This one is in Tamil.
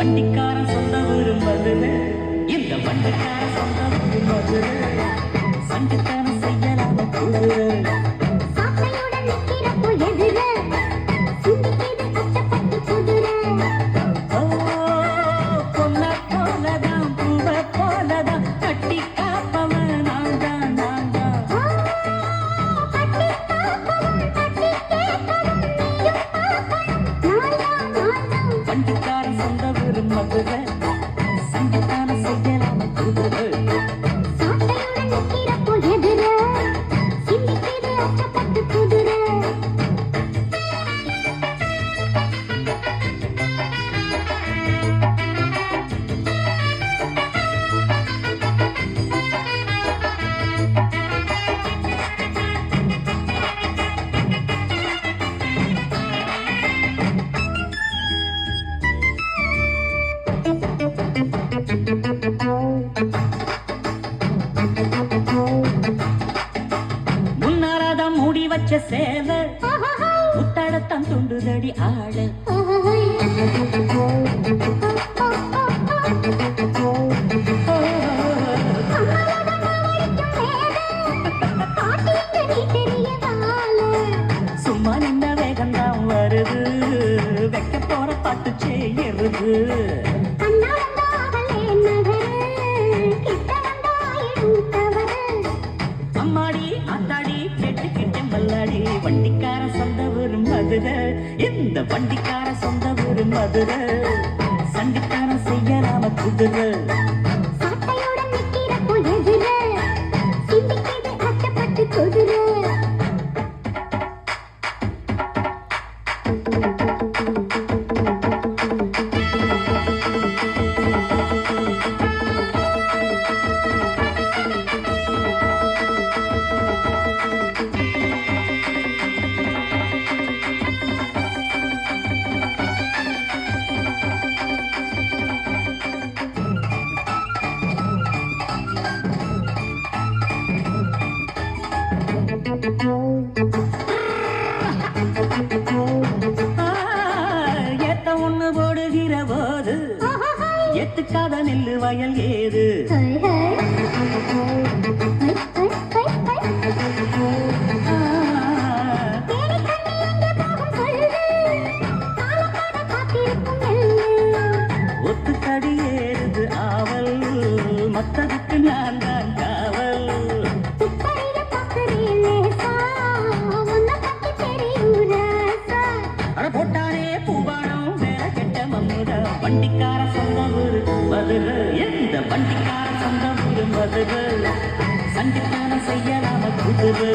வண்டிக்காரன் சொந்த ஊரு மதுரை, இந்த வண்டிக்காரன் சொந்த ஊரு மதுரை, சண்டித்தனம் செய்யலாம குதிரை. சாட்டையுடன் நிக்கிறப்போ எதிர சிந்திக்கிது கஷ்டப்பட்டு குதிரை. பொன்ன போலதான் பூவ போலதான் கட்டி காப்பவன் நான் தான் நான் தான். கட்டி காப்பவன் கட்டி கேட்பவன் நீயும் பாப்பவன் நான் தான். வண்டிக்காரன் சொந்த ஊரு மதுரை, சண்டித்தனம் செய்யலாம குதிரை. சாட்டையுடன் நிக்கிறப்போ எதிர சிந்திக்கிது கஷ்டப்பட்டு குதிரை. முன்னாலதான் மூடி வச்ச சேலை முத்தாடத்தான் துண்டுதடி ஆட. சும்மா நின்ன வேகம்தான் வருது, வைக்க போற பாட்டு செய்யறது. அம்மாடி அத்தாடி கேட்டுக்கிட்ட மல்லாடி, வண்டிக்கார சொந்த ஊரு மதுரை, இந்த வண்டிக்கார சொந்த ஊரு மதுரை, சண்டித்தனம் செய்யலாம குதிரை. குதிரை ஏத்த ஒண்ணு போடுகிற போது எத்துக்காத நெல்லு வயல் ஏது. ஒத்துக்கடி ஏறுது ஆவல், மத்ததுக்கு நான் தான் காவல். அட போட்டானே பூபானம் வேற கெட்ட மம்முதா, வண்டிக்கார சொந்த ஊரு மதுரை, எந்த வண்டிக்கார சொந்த ஊரு மதுரை, சண்டித்தனம் செய்யலாம குதிரை.